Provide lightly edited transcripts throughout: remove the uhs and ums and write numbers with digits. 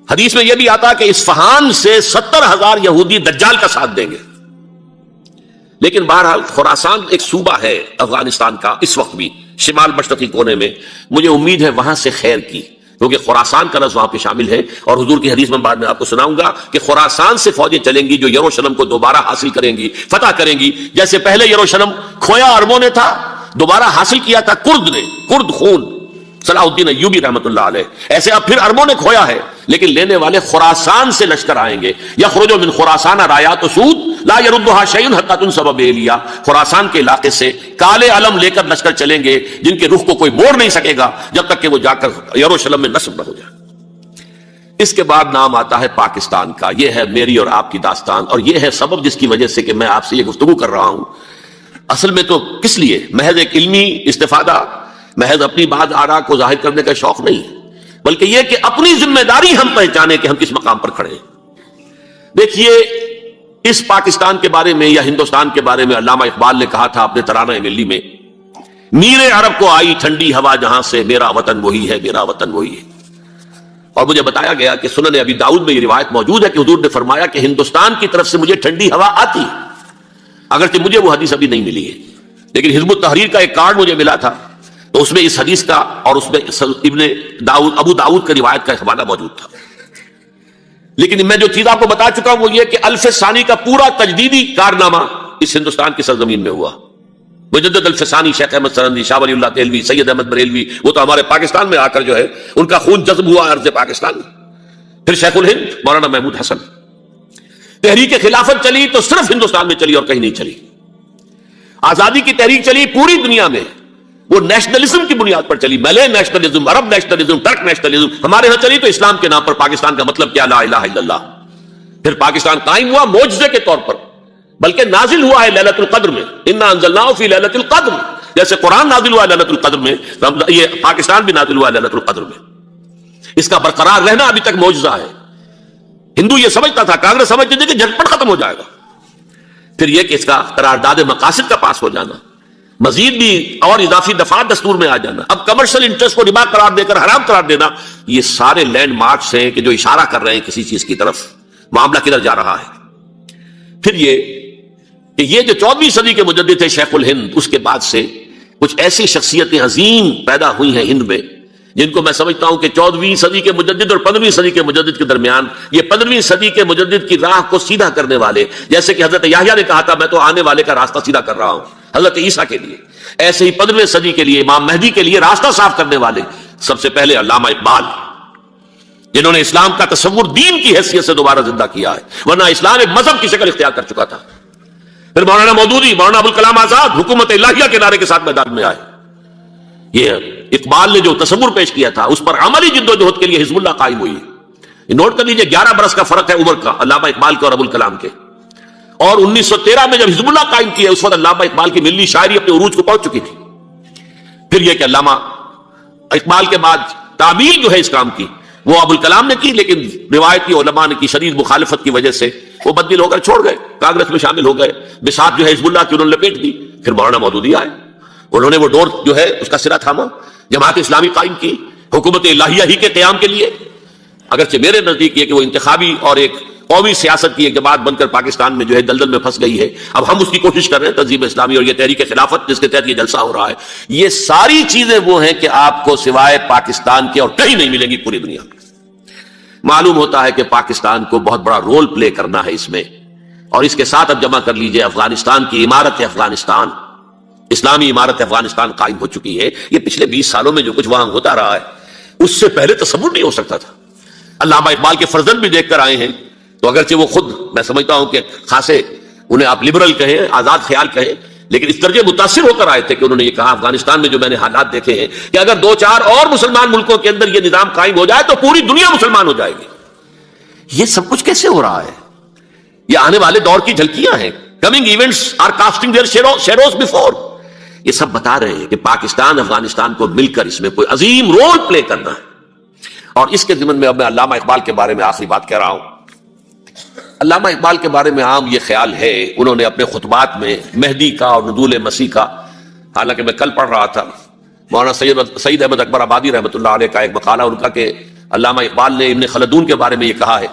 حدیث میں یہ بھی آتا کہ اصفہان سے 70,000 یہودی دجال کا ساتھ دیں گے. لیکن بہرحال خراسان ایک صوبہ ہے افغانستان کا اس وقت بھی شمال مشرقی کونے میں، مجھے امید ہے وہاں سے خیر کی، کیونکہ خراسان کا لفظ وہاں پہ شامل ہے. اور حضور کی حدیث میں بعد میں آپ کو سناؤں گا کہ خراسان سے فوجیں چلیں گی جو یروشلم کو دوبارہ حاصل کریں گی، فتح کریں گی. جیسے پہلے یروشلم کھویا عربوں نے تھا، دوبارہ حاصل کیا تھا کرد خون صلاح الدین ایوبی رحمۃ اللہ علیہ، ایسے اب پھر عربوں نے کھویا ہے، لیکن لینے والے خراسان سے لشکر آئیں گے. یخرج من خراسان رایات سود لا يردها شيء حتى تنصب بإيلیا. خراسان کے علاقے سے کالے علم لے کر لشکر چلیں گے جن کے رخ کو کوئی موڑ نہیں سکے گا جب تک کہ وہ جا کر یروشلم میں نصب نہ ہو جائے. اس کے بعد نام آتا ہے پاکستان کا. یہ ہے میری اور آپ کی داستان، اور یہ ہے سبب جس کی وجہ سے کہ میں آپ سے یہ گفتگو کر رہا ہوں. اصل میں تو کس لیے؟ محض ایک علمی استفادہ، محض اپنی بات آراء کو ظاہر کرنے کا شوق نہیں، بلکہ یہ کہ اپنی ذمہ داری ہم پہچانے کہ ہم کس مقام پر کھڑے ہیں. دیکھیے اس پاکستان کے بارے میں یا ہندوستان کے بارے میں علامہ اقبال نے کہا تھا اپنے ترانہ ملی میں، میر عرب کو آئی ٹھنڈی ہوا جہاں سے، میرا وطن وہی ہے، میرا وطن وہی ہے. اور مجھے بتایا گیا کہ سنن ابی داؤد میں یہ روایت موجود ہے کہ حضور نے فرمایا کہ ہندوستان کی طرف سے مجھے ٹھنڈی ہوا آتی، اگرچہ مجھے وہ حدیث ابھی نہیں ملی ہے، لیکن حزب التحریر کا ایک کارڈ مجھے ملا تھا، تو اس میں اس حدیث کا اور اس میں ابن داؤد ابو داؤد کا روایت کا حوالہ موجود تھا. لیکن میں جو چیز آپ کو بتا چکا ہوں وہ یہ کہ الف ثانی کا پورا تجدیدی کارنامہ اس ہندوستان کی سرزمین میں ہوا. مجدد الف ثانی شیخ احمد سرندی، شاہ ولی اللہ دہلوی، سید احمد بریلوی، وہ تو ہمارے پاکستان میں آ کر جو ہے ان کا خون جذب ہوا ارض پاکستان میں. پھر شیخ الہند مولانا محمود حسن. تحریک خلافت چلی تو صرف ہندوستان میں چلی اور کہیں نہیں چلی. آزادی کی تحریک چلی پوری دنیا میں، وہ نیشنلزم کی بنیاد پر چلی، ملے نیشنلزم، عرب نیشنلزم، ٹرک نیشنلزم. ہمارے ہاں چلی تو اسلام کے نام پر. پاکستان کا مطلب کیا؟ لا الہ الا اللہ. پھر پاکستان قائم ہوا معجزے کے طور پر، بلکہ نازل ہوا ہے ليلۃ القدر میں. انا انزلناه في ليلۃ القدر، جیسے قرآن نازل ہوا ہے ليلۃ القدر میں، یہ پاکستان بھی نازل ہوا ہے ليلۃ القدر میں. اس کا برقرار رہنا ابھی تک معجزہ ہے. ہندو یہ سمجھتا تھا، کانگریس سمجھتی تھی کہ جھٹپٹ ختم ہو جائے گا. پھر یہ کہ اس کا قرارداد مقاصد کا پاس ہو جانا، مزید بھی اور اضافی دفعات دستور میں آ جانا، اب کمرشل انٹرسٹ کو ربا قرار دے کر حرام قرار دینا، یہ سارے لینڈ مارکس ہیں کہ جو اشارہ کر رہے ہیں کسی چیز کی طرف، معاملہ کدھر جا رہا ہے. پھر یہ کہ یہ جو 14ویں صدی کے مجدد تھے شیخ الہند، اس کے بعد سے کچھ ایسی شخصیتیں عظیم پیدا ہوئی ہیں ہند میں جن کو میں سمجھتا ہوں کہ 14ویں صدی کے مجدد اور 15ویں صدی کے مجدد کے درمیان یہ 15ویں صدی کے مجدد کی راہ کو سیدھا کرنے والے، جیسے کہ حضرت یحییٰ نے کہا تھا میں تو آنے والے کا راستہ سیدھا کر رہا ہوں حضرت عیسیٰ کے لیے، ایسے ہی 15ویں صدی کے لیے امام مہدی کے لیے راستہ صاف کرنے والے سب سے پہلے علامہ اقبال، جنہوں نے اسلام کا تصور دین کی حیثیت سے دوبارہ زندہ کیا ہے، ورنہ اسلام ایک مذہب کی شکل اختیار کر چکا تھا. پھر مولانا مودودی، مولانا ابوالکلام آزاد حکومت الہیہ کے نعرے کے ساتھ میدان میں آئے. یہ اقبال نے جو تصور پیش کیا تھا اس پر عملی جدوجہد کے لیے حزب اللہ قائم ہوئی. نوٹ کر لیجئے 11 برس کا فرق ہے عمر کا علامہ اقبال کے اور ابوالکلام کے. اور 1913 میں جب حزب اللہ قائم کیا اس وقت علامہ اقبال کی ملی شاعری اپنے عروج کو پہنچ چکی تھی. پھر یہ کہ علامہ اقبال کے بعد تعمیل جو ہے اس کام کی وہ ابوالکلام نے کی، لیکن روایتی علماء نے کی شدید مخالفت کی وجہ سے وہ بددل ہو کر چھوڑ گئے، کانگریس میں شامل ہو گئے، بساط جو ہے حزب اللہ کی انہوں نے لپیٹ دی. پھر مولانا مودودی آئے، انہوں نے وہ ڈور جو ہے اس کا سرا تھاما، جماعت اسلامی قائم کی حکومت الہیہ ہی کے قیام کے لیے. اگرچہ میرے نزدیک یہ کہ وہ انتخابی اور ایک قومی سیاست کی ایک جماعت بن کر پاکستان میں جو ہے دلدل میں پھنس گئی ہے، اب ہم اس کی کوشش کر رہے ہیں تنظیم اسلامی اور یہ تحریک خلافت جس کے تحت یہ جلسہ ہو رہا ہے. یہ ساری چیزیں وہ ہیں کہ آپ کو سوائے پاکستان کے اور کہیں نہیں ملیں گی پوری دنیا میں. معلوم ہوتا ہے کہ پاکستان کو بہت بڑا رول پلے کرنا ہے اس میں، اور اس کے ساتھ اب جمع کر لیجئے افغانستان کی عمارت افغانستان، اسلامی عمارت افغانستان قائم ہو چکی ہے. یہ پچھلے 20 سالوں میں جو کچھ وہاں ہوتا رہا ہے اس سے پہلے تصور نہیں ہو سکتا تھا. علامہ اقبال کے فرزند بھی دیکھ کر آئے ہیں، تو اگرچہ وہ خود میں سمجھتا ہوں کہ خاصے انہیں آپ لبرل کہیں، آزاد خیال کہیں، لیکن اس درجے متاثر ہو کر آئے تھے کہ انہوں نے یہ کہا افغانستان میں جو میں نے حالات دیکھے ہیں کہ اگر 2-4 اور مسلمان ملکوں کے اندر یہ نظام قائم ہو جائے تو پوری دنیا مسلمان ہو جائے گی. یہ سب کچھ کیسے ہو رہا ہے؟ یہ آنے والے دور کی جھلکیاں ہیں. Coming events are casting their shadows before. یہ سب بتا رہے ہیں کہ پاکستان افغانستان کو مل کر اس میں کوئی عظیم رول پلے کرنا ہے. اور اس کے ضمن میں اب میں علامہ اقبال کے بارے میں آخری بات کہہ رہا ہوں. علامہ اقبال کے بارے میں عام یہ خیال ہے، انہوں نے اپنے خطبات میں مہدی کا اور نزول مسیح کا، حالانکہ میں کل پڑھ رہا تھا مولانا سید احمد اکبر آبادی رحمۃ اللہ علیہ کا ایک مقالہ ان کا کہ علامہ اقبال نے ابن خلدون کے بارے میں یہ کہا ہے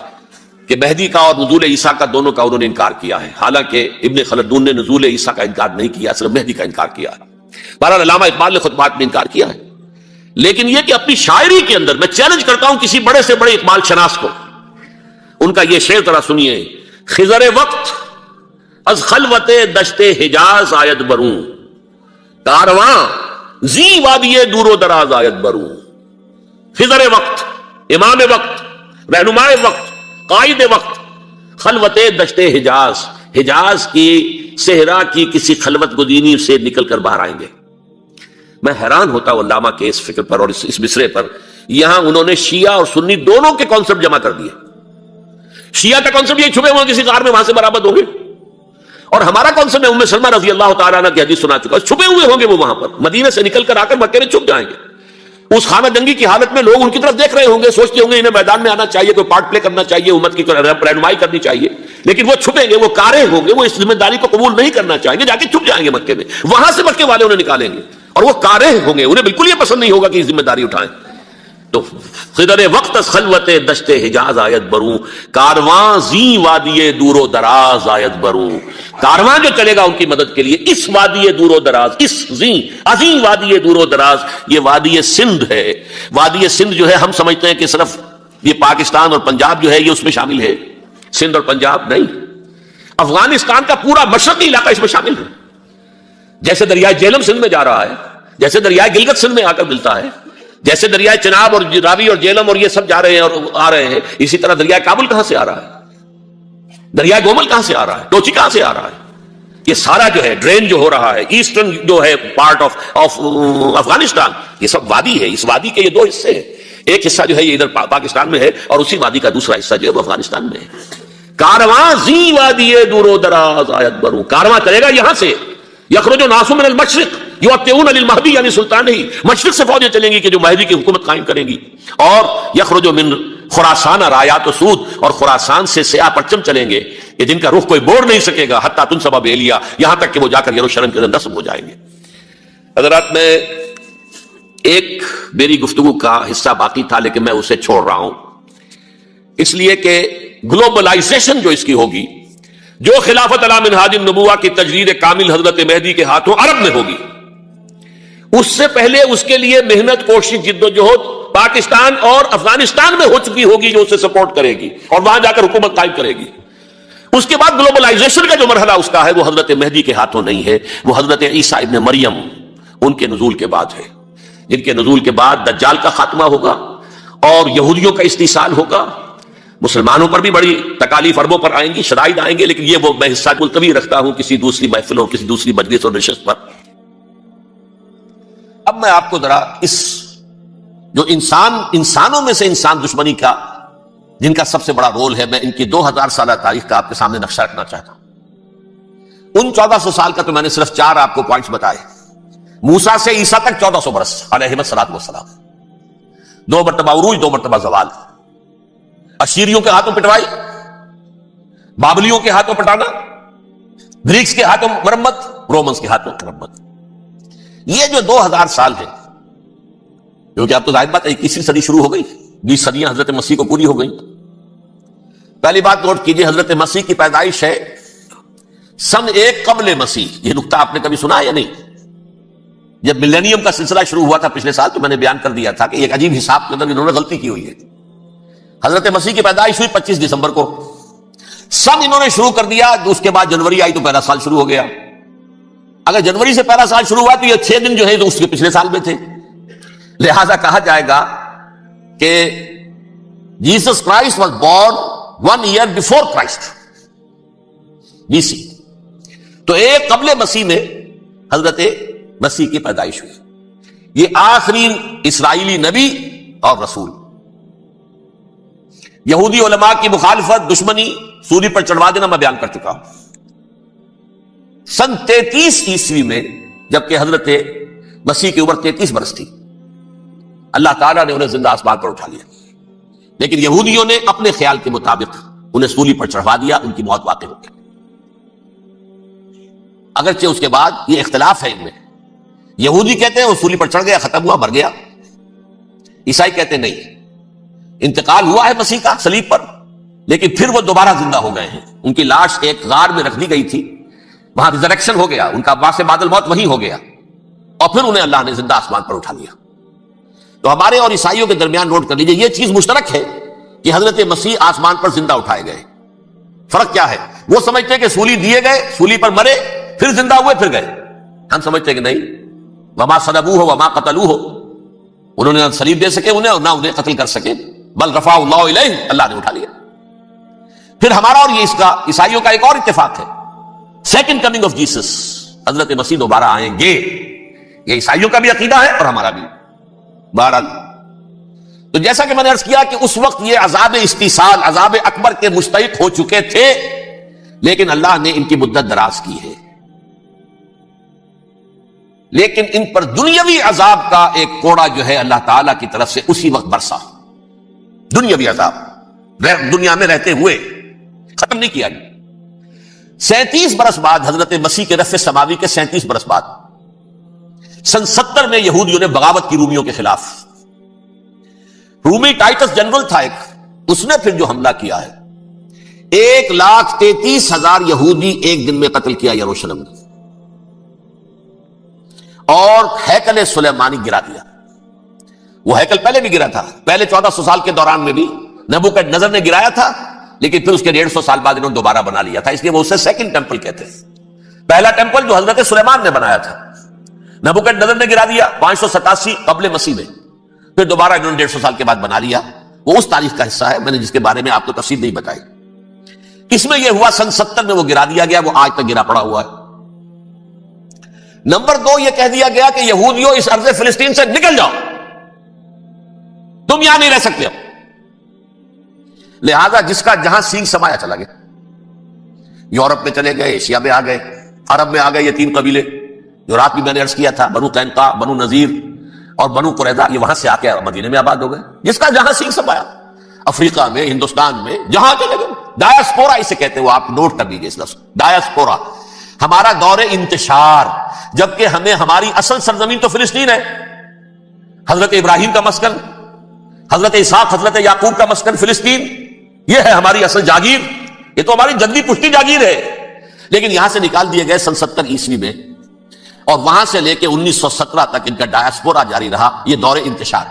کہ مہدی کا اور نزول عیسیٰ کا دونوں کا انہوں نے انکار کیا ہے، حالانکہ ابن خلدون نے نزول عیسیٰ کا انکار نہیں کیا، صرف مہدی کا انکار کیا ہے۔ بہرحال علامہ اقبال نے خطبات میں انکار کیا ہے، لیکن یہ کہ اپنی شاعری کے اندر میں چیلنج کرتا ہوں کسی بڑے سے بڑے اقبال شناس کو، ان کا یہ شعر ذرا سنیے: خضر وقت از خلوت دشت حجاز آید بروں، کارواں زی وادی دور و دراز آید بروں۔ خضر وقت، امام وقت، رہنمائے وقت، قائد وقت، خلوت دشت حجاز، حجاز کی صحرا کی کسی خلوت گزینی سے نکل کر باہر آئیں گے۔ میں حیران ہوتا ہوں علامہ کے اس فکر پر اور اس مصرے پر۔ یہاں انہوں نے شیعہ اور سنی دونوں کے کانسیپٹ جمع کر دیے۔ شیعہ کا کانسیپٹ یہ چھپے ہوئے کسی غار میں وہاں سے برآمد ہوں گے، اور ہمارا کانسیپٹ ہے ام سلمہ رضی اللہ تعالیٰ عنہ کی حدیث سنا چکا، چھپے ہوئے ہوں گے وہ وہاں پر، مدینے سے نکل کر آ کر مکے میں چھپ جائیں گے۔ اس خانہ جنگی کی حالت میں لوگ ان کی طرف دیکھ رہے ہوں گے، سوچتے ہوں گے انہیں میدان میں آنا چاہیے، کوئی پارٹ پلے کرنا چاہیے، امت کی رہنمائی کرنی چاہیے، لیکن وہ چھپیں گے، وہ کارے ہوں گے، وہ اس ذمہ داری کو قبول نہیں کرنا چاہیں گے، جا کے چھپ جائیں گے مکے میں، وہاں سے مکے والے انہیں نکالیں گے، اور وہ کارے ہوں گے، انہیں بالکل یہ پسند نہیں ہوگا کہ یہ ذمہ داری اٹھائیں۔ تو خضر وقت از خلوت دشت حجاز آیت بروں، کارواں زی وادی دور و دراز آیت بروں۔ کارواں جو چلے گا ان کی مدد کے لیے اس وادی دور و دراز، اس عظیم وادی دور و دراز، یہ وادی سندھ ہے۔ وادی سندھ جو ہے ہم سمجھتے ہیں کہ صرف یہ پاکستان اور پنجاب جو ہے یہ اس میں شامل ہے، سندھ اور پنجاب نہیں، افغانستان کا پورا مشرقی علاقہ اس میں شامل ہے۔ جیسے دریائے جہلم سندھ میں جا رہا ہے، جیسے دریائے گلگت سندھ میں آ کر ملتا ہے، جیسے دریائے چناب اور راوی اور جہلم اور یہ سب جا رہے ہیں اور آ رہے ہیں، اسی طرح دریائے کابل کہاں سے آ رہا ہے، دریائے گومل کہاں سے آ رہا ہے، ٹوچی کہاں سے آ رہا ہے، یہ سارا جو ہے ڈرین جو ہو رہا ہے، ایسٹرن جو ہے پارٹ آف افغانستان، یہ سب وادی ہے۔ اس وادی کے یہ دو حصے ہیں، ایک حصہ جو ہے یہ ادھر پاکستان میں ہے، اور اسی وادی کا دوسرا حصہ جو ہے وہ افغانستان میں ہے۔ کارواں زی وادی دور و دراز آیت بروں، کارواں چلے گا یہاں سے، یخرج ناس من المشرق یؤتون للمہدی یعنی سلطان ہی، مشرق سے فوجیں چلیں گی کہ جو مہدی کی حکومت قائم کریں گی، اور یخرج من خراسان رایات و سود، اور خراسان سے سیاہ پرچم چلیں گے کہ جن کا رخ کوئی موڑ نہیں سکے گا، حتیٰ تنصب بیلیا، یہاں تک کہ وہ جا کر یروشلم کے اندر نصب ہو جائیں گے۔ حضرات، میں ایک میری گفتگو کا حصہ باقی تھا لیکن میں اسے چھوڑ رہا ہوں، اس لیے کہ گلوبلائزیشن جو اس کی ہوگی، جو خلافت علی منہاج النبوہ کی تجدید کامل حضرت مہدی کے ہاتھوں عرب میں ہوگی، اس سے پہلے اس کے لیے محنت، کوشش، جد و جہد پاکستان اور افغانستان میں ہو چکی ہوگی جو اسے سپورٹ کرے گی اور وہاں جا کر حکومت قائم کرے گی۔ اس کے بعد گلوبلائزیشن کا جو مرحلہ اس کا ہے وہ حضرت مہدی کے ہاتھوں نہیں ہے، وہ حضرت عیسیٰ ابن مریم ان کے نزول کے بعد ہے، جن کے نزول کے بعد دجال کا خاتمہ ہوگا اور یہودیوں کا استحصال ہوگا۔ مسلمانوں پر بھی بڑی تکالیف عربوں پر آئیں گی، شدائد آئیں گے، لیکن یہ وہ میں حصہ ملتوی رکھتا ہوں کسی دوسری محفل اور کسی دوسری مجلس اور نشست پر۔ اب میں آپ کو ذرا اس جو انسانوں میں سے انسان دشمنی کا جن کا سب سے بڑا رول ہے، میں ان کی 2000 سالہ تاریخ کا آپ کے سامنے نقشہ رکھنا چاہتا ہوں۔ ان 1400 سال کا تو میں نے صرف 4 آپ کو پوائنٹس بتائے۔ موسیٰ سے عیسیٰ تک 1400 برس علیہ السلام، 2 مرتبہ عروج، 2 مرتبہ زوال، اشیریوں کے ہاتھوں پٹوائی، بابلیوں کے ہاتھوں پٹانا، گریکس کے ہاتھوں مرمت، رومنز کے ہاتھوں مرمت۔ یہ جو 2000 سال ہے، کیونکہ اب تو ظاہر بات ہے 21ویں صدی شروع ہو گئی، 20 صدیاں حضرت مسیح کو پوری ہو گئی۔ پہلی بات نوٹ کیجئے، حضرت مسیح کی پیدائش ہے سن 1 قبل مسیح۔ یہ نقطہ آپ نے کبھی سنا ہے یا نہیں؟ جب ملینیم کا سلسلہ شروع ہوا تھا پچھلے سال تو میں نے بیان کر دیا تھا کہ ایک عجیب حساب کے اندر انہوں نے غلطی کی ہوئی ہے۔ حضرت مسیح کی پیدائش ہوئی 25 دسمبر کو، سن انہوں نے شروع کر دیا، اس کے بعد جنوری آئی تو پہلا سال شروع ہو گیا۔ اگر جنوری سے پہلا سال شروع ہوا تو یہ 6 دن جو ہے تو اس کے پچھلے سال میں تھے، لہذا کہا جائے گا کہ Jesus Christ was born 1 year before Christ BC۔ تو 1 قبل مسیح میں حضرت مسیح کی پیدائش ہوئی۔ یہ آخری اسرائیلی نبی اور رسول، یہودی علماء کی مخالفت، دشمنی، سولی پر چڑھوا دینا میں بیان کر چکا ہوں۔ سن 33 عیسوی میں جبکہ حضرت مسیح کی عمر 33 برس تھی، اللہ تعالیٰ نے انہیں زندہ آسمان پر اٹھا لیا، لیکن یہودیوں نے اپنے خیال کے مطابق انہیں سولی پر چڑھوا دیا، ان کی موت واقع ہو گئی۔ اگرچہ اس کے بعد یہ اختلاف ہے ان میں، یہودی کہتے ہیں وہ سولی پر چڑھ گیا، ختم ہوا، مر گیا، عیسائی کہتے ہیں نہیں، انتقال ہوا ہے مسیح کا صلیب پر، لیکن پھر وہ دوبارہ زندہ ہو گئے ہیں. ان کی لاش ایک غار میں رکھ دی گئی تھی، وہاں ریزریکشن ہو گیا، ان کا باعث بعد الموت وہی ہو گیا، اور پھر انہیں اللہ نے زندہ آسمان پر اٹھا لیا. تو ہمارے اور عیسائیوں کے درمیان نوٹ کر لیجئے، یہ چیز مشترک ہے کہ حضرت مسیح آسمان پر زندہ اٹھائے گئے. فرق کیا ہے؟ وہ سمجھتے ہیں کہ سولی دیے گئے، سولی پر مرے، پھر زندہ ہوئے، پھر گئے. ہم سمجھتے ہیں کہ نہیں، وما صلبوہ وما قتلوہ، انہوں نے نہ صلیب دے سکے انہیں اور نہ انہیں قتل کر سکے، بل رفعہ اللہ الیہ، اللہ نے اٹھا لیا. پھر ہمارا اور یہ اس کا عیسائیوں کا ایک اور اتفاق ہے، سیکنڈ کمنگ آف جیسس، حضرت مسیح دوبارہ آئیں گے. یہ عیسائیوں کا بھی عقیدہ ہے اور ہمارا بھی. بہرحال تو جیسا کہ میں نے عرض کیا کہ اس وقت یہ عذاب استیصال، عذاب اکبر کے مستحق ہو چکے تھے، لیکن اللہ نے ان کی مدت دراز کی ہے. لیکن ان پر دنیاوی عذاب کا ایک کوڑا جو ہے اللہ تعالیٰ کی طرف سے اسی وقت برسا. دنیاوی عذاب دنیا میں رہتے ہوئے ختم نہیں کیا. 37 برس بعد حضرت مسیح کے رفع سماوی کے 37 برس بعد سن 70 میں یہودیوں نے بغاوت کی رومیوں کے خلاف. رومی ٹائٹس جنرل تھا ایک، اس نے پھر جو حملہ کیا ہے، 1,33,000 یہودی ایک دن میں قتل کیا یروشلم میں، اور ہیکل سلیمانی گرا دیا. وہ ہیکل پہلے بھی گرا تھا، پہلے 1400 سال کے دوران میں بھی نبوکدنضر نے گرایا تھا، لیکن پھر اس کے 150 سال بعد انہوں نے دوبارہ بنا لیا تھا، اس لیے وہ اسے سیکنڈ ٹیمپل کہتے ہیں. پہلا ٹیمپل جو حضرت سلیمان نے بنایا تھا، نبوکدنضر نے گرا دیا 587 قبل مسیح میں، پھر دوبارہ انہوں نے 150 سال کے بعد بنا لیا. وہ اس تاریخ کا حصہ ہے، میں نے جس کے بارے میں آپ کو تفصیل نہیں بتائی. اس میں یہ ہوا سن 70 میں وہ گرا دیا گیا، وہ آج تک گرا پڑا ہوا ہے. نمبر 2، یہ کہہ دیا گیا کہ یہودیوں اس ارض فلسطین سے نکل جاؤ، تم یہاں نہیں رہ سکتے. لہذا جس کا جہاں سینگ سمایا چلا گیا. یورپ میں چلے گئے، ایشیا میں آ گئے، عرب میں آ گئے. یہ 3 قبیلے جو رات بھی میں نے عرض کیا تھا، بنو قینقاع، بنو نذیر اور بنو قریظہ، یہ وہاں سے آ کے مدینے میں آباد ہو گئے. جس کا جہاں سینگ سمایا، افریقہ میں، ہندوستان میں، جہاں چلے گئے. ڈایاسپورا اسے کہتے ہیں، وہ آپ نوٹ کر لیجیے اس لفظ ڈایاسپورا. ہمارا دور انتشار، جبکہ ہمیں ہماری اصل سرزمین تو فلسطین ہے. حضرت ابراہیم کا مسکن، حضرت اسحاق، حضرت یعقوب کا مسکن فلسطین، یہ ہے ہماری اصل جاگیر، یہ تو ہماری جدی پشتی جاگیر ہے. لیکن یہاں سے نکال دیے گئے سن 70 عیسوی میں، اور وہاں سے لے کے 1917 تک ان کا ڈایاسپورا جاری رہا. یہ دور انتشار.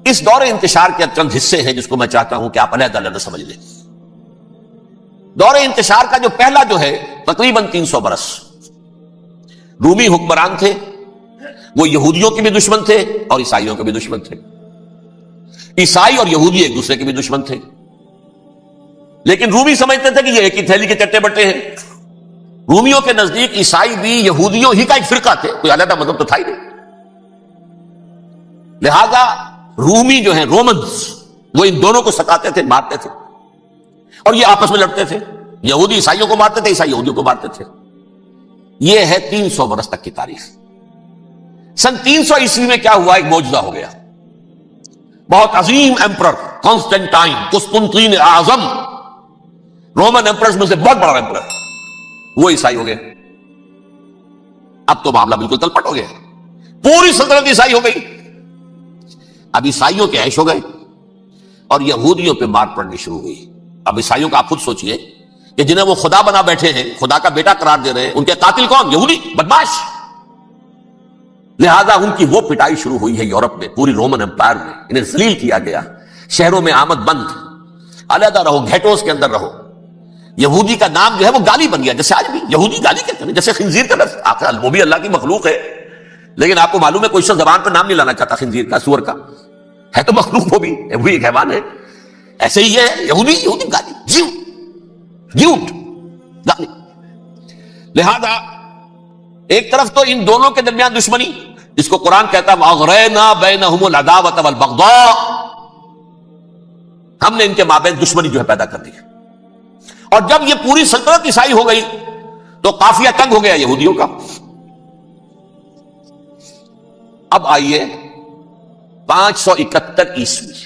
اس دور انتشار کے چند حصے ہیں جس کو میں چاہتا ہوں کہ آپ علیحدہ علیحدہ سمجھ لیں. دور انتشار کا جو پہلا جو ہے تقریباً 300 برس، رومی حکمران تھے، وہ یہودیوں کے بھی دشمن تھے اور عیسائیوں کے بھی دشمن تھے. عیسائی اور یہودی ایک دوسرے کے بھی دشمن تھے، لیکن رومی سمجھتے تھے کہ یہ ایک ہی تھیلی کے چٹے بٹے ہیں. رومیوں کے نزدیک عیسائی بھی یہودیوں ہی کا ایک فرقہ تھے، کوئی علیحدہ مذہب تو تھا ہی نہیں. لہذا رومی جو ہیں رومنز، وہ ان دونوں کو ستاتے تھے، مارتے تھے، اور یہ آپس میں لڑتے تھے. یہودی عیسائیوں کو مارتے تھے، عیسائی یہودیوں کو مارتے تھے. یہ ہے 300 برس تک کی تاریخ. سن 300 عیسوی میں کیا ہوا؟ ایک معجزہ ہو گیا. بہت عظیم ایمپرر کانسٹنٹائن، قسطنطین اعظم، رومن ایمپررز میں سے بہت بڑا ایمپرر، وہ عیسائی ہو گئے. اب تو معاملہ بالکل تلپٹ ہو گیا، پوری سلطنت عیسائی ہو گئی. اب عیسائیوں کے عیش ہو گئے اور یہودیوں پہ مار پڑنی شروع ہوئی. اب عیسائیوں کا آپ خود سوچئے کہ جنہیں وہ خدا بنا بیٹھے ہیں، خدا کا بیٹا قرار دے رہے ہیں، ان کے قاتل کون؟ یہودی بدماش. لہذا ان کی وہ پٹائی شروع ہوئی ہے یورپ میں، پوری رومن امپائر میں. انہیں ذلیل کیا گیا، شہروں میں آمد بند، علیحدہ رہو، گھیٹوز کے اندر رہو. یہودی کا نام جو ہے وہ گالی بن گیا، جیسے آج بھی یہودی گالی کہتے ہیں، جیسے خنزیر کا لفظ. آخر وہ بھی اللہ کی مخلوق ہے، لیکن آپ کو معلوم ہے کوئی شخص زبان پر نام نہیں لانا چاہتا خنزیر کا، سور کا. ہے تو مخلوق، وہ بھی ایک حیوان ہے. ایسے ہی ہے یہودی، یہودی گالی، جھوٹ گالی. لہذا ایک طرف تو ان دونوں کے درمیان دشمنی، جس کو قرآن کہتا ہے وَأَغْرَيْنَا بَيْنَهُمُ الْعَدَاوَةَ وَالْبَغْضَاءَ، ہم نے ان کے مابین دشمنی جو ہے پیدا کر دی. اور جب یہ پوری سلطنت عیسائی ہو گئی تو قافیہ تنگ ہو گیا یہودیوں کا. اب آئیے 571 عیسوی،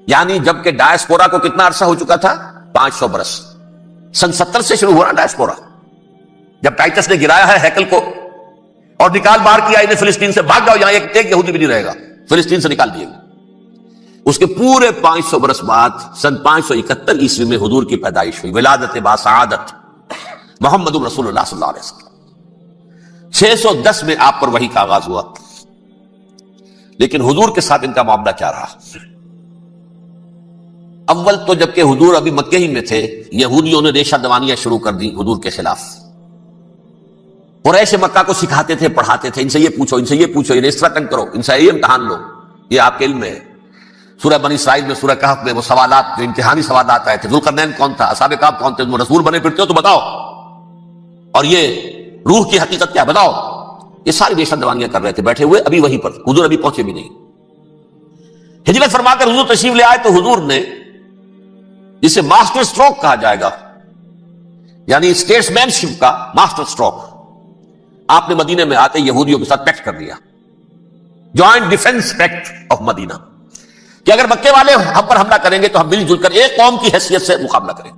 یعنی جبکہ ڈایاسپورا کو کتنا عرصہ ہو چکا تھا؟ 500 برس. سن 70 سے شروع ہوا ڈایاسپورا، جب ٹائٹس نے گرایا ہے ہیکل کو اور نکال باہر کیا انہیں فلسطین سے، بھاگ جاؤ، یہاں ایک یہودی بھی نہیں رہے گا. فلسطین سے نکال دیے گئے۔ اس کے پورے 500 برس بعد سن 571 عیسوی میں حضور کی پیدائش ہوئی، ولادت با سعادت محمد رسول اللہ صلی اللہ علیہ وسلم۔ 610 میں آپ پر وحی کا آغاز ہوا، لیکن حضور کے ساتھ ان کا معاملہ کیا رہا؟ اول تو جبکہ حضور ابھی مکہ ہی میں تھے، یہودیوں نے ریشہ دوانیاں شروع کر دی حضور کے خلاف۔ قریش مکہ کو سکھاتے تھے، پڑھاتے تھے، ان سے یہ پوچھو، ان سے یہ پوچھو، انہیں اس طرح تنگ کرو، ان سے یہ امتحان لو، یہ آپ کے علم میں ہے۔ سورہ بنی اسرائیل میں، سورہ کہف میں وہ سوالات، جو امتحانی سوالات آئے تھے، ذوالقرنین کون تھا، اصحاب کہف کون تھے، تم رسول بنے پھرتے ہو تو بتاؤ، اور یہ روح کی حقیقت کیا بتاؤ۔ یہ ساری ریشہ دوانیاں کر رہے تھے بیٹھے ہوئے، ابھی وہیں پر حضور ابھی پہنچے بھی نہیں۔ ہجرت فرما کر حضور تشریف لے آئے تو حضور نے، جسے ماسٹر سٹروک کہا جائے گا، یعنی اسٹیٹس مین شپ کا ماسٹر سٹروک، آپ نے مدینے میں آتے یہودیوں کے ساتھ پیکٹ کر دیا، جوائنٹ ڈیفنس پیکٹ آف مدینہ، کہ اگر مکے والے ہم پر حملہ کریں گے تو ہم مل جل کر ایک قوم کی حیثیت سے مقابلہ کریں۔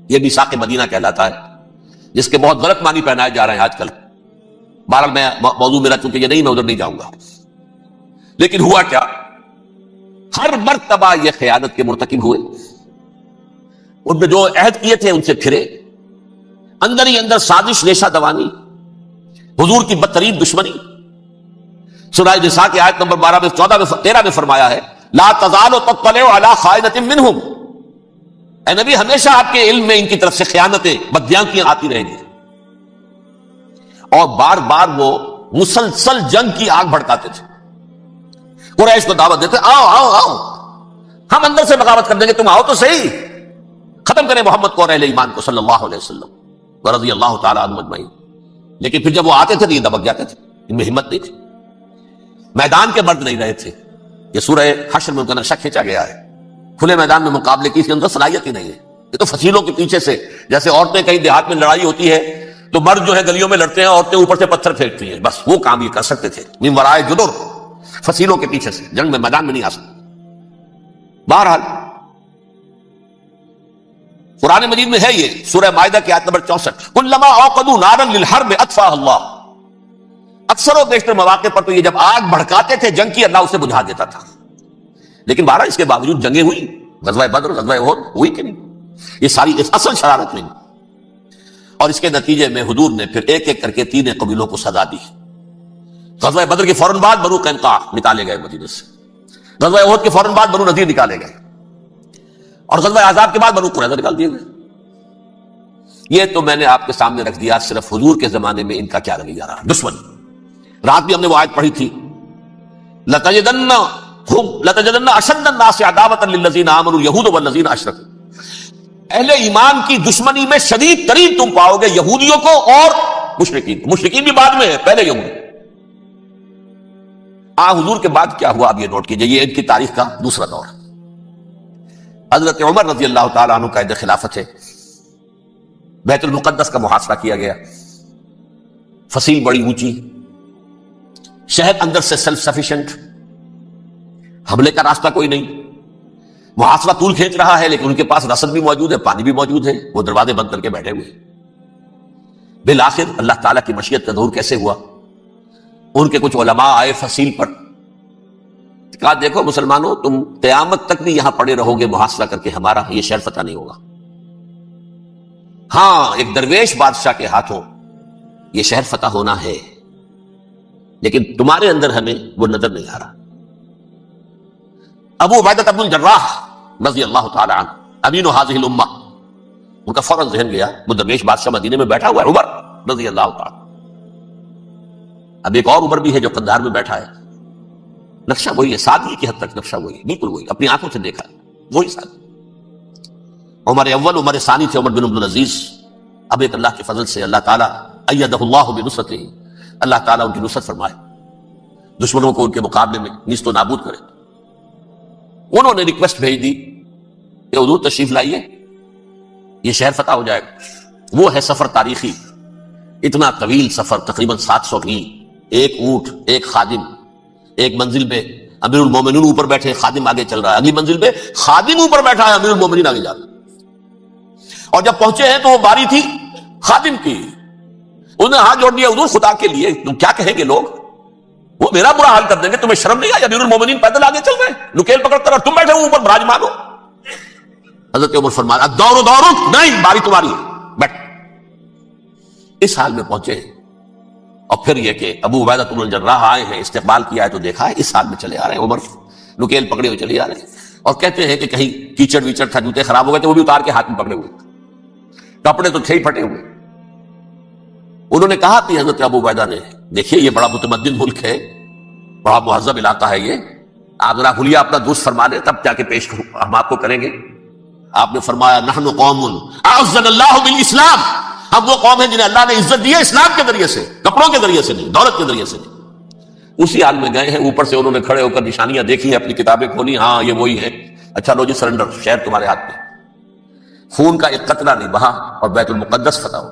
یہ میثاق مدینہ کہلاتا ہے، جس کے بہت غلط معنی پہنائے جا رہے ہیں آج کل۔ بہرحال میں موضوع میرا چونکہ یہ نہیں، میں ادھر نہیں جاؤں گا۔ لیکن ہوا کیا؟ ہر مرتبہ یہ خیانت کے مرتکب ہوئے، ان میں جو عہد کیے تھے ان سے پھرے، اندر ہی اندر سازش، ریشہ دوانی، حضور کی بدترین دشمنی۔ سورہ نساء کی آیت نمبر 12 میں، 14 میں، 13 میں فرمایا ہے، لا تزال تطلع علی خائنۃ منہم، اے نبی ہمیشہ آپ کے علم میں ان کی طرف سے خیانتیں، بدیانتیاں آتی رہیں گی، اور بار بار وہ مسلسل جنگ کی آگ بھڑکاتے تھے۔ قریش کو دعوت دیتے، آؤ آؤ آؤ، ہم اندر سے بغاوت کر دیں گے، تم آؤ تو صحیح، ختم کریں محمد کو اور اہل ایمان کو صلی اللہ علیہ وسلم ورضی اللہ تعالی عنہم اجمعین۔ لیکن پھر جب وہ آتے تھے تو یہ دبک جاتے تھے، ان میں ہمت نہیں تھی، میدان کے مرد نہیں رہے تھے۔ یہ سورہ حشر میں ان کا نقشہ کھینچا گیا ہے، کھلے میدان میں مقابلے کی اس کے اندر صلاحیت ہی نہیں ہے۔ یہ تو فصیلوں کے پیچھے سے، جیسے عورتیں کہیں دیہات میں لڑائی ہوتی ہے تو مرد جو ہے گلیوں میں لڑتے ہیں، عورتیں اوپر سے پتھر پھینکتی ہیں، بس وہ کام یہ کر سکتے تھے، من ورائے جدر، فصیلوں کے پیچھے سے، جنگ میں میدان میں نہیں آ سکتے۔ بہرحال قرآن مجید میں ہے یہ، سورہ مائدہ کی آیت نمبر 64، کلما اوقدوا نارا للحرب اطفاها اللہ، اکثر و بیشتر مواقع پر تو یہ جب آگ بھڑکاتے تھے جنگ کی، اللہ اسے بجھا دیتا تھا۔ لیکن بہرحال اس کے باوجود جنگیں ہوئی، غزوہ بدر، غزوہ احد ہوئی کہ نہیں؟ یہ ساری اصل شرارت نہیں، اور اس کے نتیجے میں حضور نے پھر ایک ایک کر کے 3 قبیلوں کو سزا دی۔ غزوہ بدر کے فوراً بعد بنو قینقاع نکالے گئے مدینے سے، غزوہ احد کے فوراً بعد بنو نذیر نکالے گئے، اور غزوہ احزاب کے بعد بنو قریظہ نکال دیے گئے۔ یہ تو میں نے آپ کے سامنے رکھ دیا صرف حضور کے زمانے میں ان کا کیا رویہ رہا، دشمن۔ رات بھی ہم نے وہ آیت پڑھی تھی، لَتَجِدَنَّ أَشَدَّ النَّاسِ عَدَاوَةً لِلَّذِينَ آمَنُوا الْيَهُودُ وَالَّذِينَ أَشْرَكُوا، اہل ایمان کی دشمنی میں شدید ترین تم پاؤ گے یہودیوں کو اور مشرکین کو۔ مشرکین بھی بعد میں ہے، پہلے یہود۔ حضور کے بعد کیا ہوا اب یہ نوٹ کیجئے، یہ ان کی تاریخ کا دوسرا دور۔ حضرت عمر رضی اللہ تعالیٰ عنہ قائد خلافت ہے، بیت المقدس کا محاصرہ کیا گیا، فصیل بڑی اونچی، شہر اندر سے سیلف سفیشنٹ، حملے کا راستہ کوئی نہیں، محاصرہ طول کھینچ رہا ہے، لیکن ان کے پاس رسد بھی موجود ہے، پانی بھی موجود ہے، وہ دروازے بند کر کے بیٹھے ہوئے۔ بالآخر اللہ تعالیٰ کی مشیت کا ظہور کیسے ہوا؟ ان کے کچھ علماء آئے فصیل پر، کہا دیکھو مسلمانوں، تم قیامت تک بھی یہاں پڑے رہو گے محاصرہ کر کے، ہمارا یہ شہر فتح نہیں ہوگا۔ ہاں ایک درویش بادشاہ کے ہاتھوں یہ شہر فتح ہونا ہے، لیکن تمہارے اندر ہمیں وہ نظر نہیں آ رہا۔ ابو عبیدہ بن الجراح رضی اللہ تعالی عنہ، امین هذه الامہ، ان کا فوراً ذہن گیا وہ درویش بادشاہ مدینے میں بیٹھا ہوا ہے، عمر رضی اللہ تعالی۔ اب ایک اور عمر بھی ہے جو قندھار میں بیٹھا ہے، نقشہ وہی ہے، سادگی کی حد تک نقشہ وہی ہے، بالکل وہی، اپنی آنکھوں سے دیکھا وہی سادگی۔ عمر اول، عمر ثانی تھے عمر بن عبد العزیز۔ اب ایک اللہ کے فضل سے اللہ تعالیٰ ایدہ اللہ بنصرتہ، اللہ تعالیٰ ان کی نصرت فرمائے، دشمنوں کو ان کے مقابلے میں نیست و نابود کرے۔ انہوں نے ریکویسٹ بھیج دی کہ حضور تشریف لائیے، یہ شہر فتح ہو جائے گا۔ وہ ہے سفر تاریخی، اتنا طویل سفر، تقریباً 700 میل، ایک اونٹ، ایک خادم، ایک منزل میں امیر المومنین اوپر بیٹھے، خادم آگے چل رہا ہے، اگلی منزل پہ خادم اوپر بیٹھا ہے، امیر المومنین آگے جا رہا ہے۔ اور جب پہنچے ہیں تو وہ باری تھی خادم کی، انہوں نے ہاتھ جوڑ دیا، حضور خدا کے لیے تم کیا کہیں گے لوگ؟ وہ میرا برا حال کر دیں گے، تمہیں شرم نہیں آئی؟ امیر المومنین پیدل آگے چل رہے ہیں، نکیل پکڑ کر، اور تم بیٹھے ہو اوپر براجمان ہو۔ حضرت عمر فرمایا دور نہیں، باری تمہاری ہے، بیٹھ۔ اس حال میں پہنچے، اور پھر یہ کہ ابو عبیدہ بن الجراح آئے ہیں، استقبال کیا ہے تو دیکھا ہے اس حال میں چلے آ رہے ہیں، عمر نکیل پکڑے ہوئے چلے آ رہے ہیں، اور کہتے ہیں کہ کہیں کیچڑ ویچڑ تھا، جوتے خراب ہو گئے تھے، وہ بھی اتار کے ہاتھ میں پکڑے ہوئے، کپڑے تو تھے ہی پھٹے ہوئے۔ انہوں نے کہا کہ حضرت ابو عبیدہ نے، دیکھیے یہ بڑا متمدن ملک ہے، بڑا مہذب علاقہ ہے یہ، آپ ذرا حلیہ اپنا درست فرما لیں تب جا کے پیش ہم آپ کو کریں گے۔ آپ نے فرمایا نحن قوم اعزنا اللہ بالاسلام، ہم وہ قوم ہیں جنہیں اللہ نے عزت دی ہے اسلام کے ذریعے سے، کپڑوں کے ذریعے سے نہیں، دولت کے ذریعے سے نہیں۔ اسی حال میں گئے ہیں، اوپر سے انہوں نے کھڑے ہو کر نشانیاں دیکھی ہیں، اپنی کتابیں کھولی، ہاں یہ وہی ہے، اچھا لو جی سرنڈر، شہر تمہارے ہاتھ میں۔ خون کا ایک قطرہ نہیں بہا اور بیت المقدس فتح ہو۔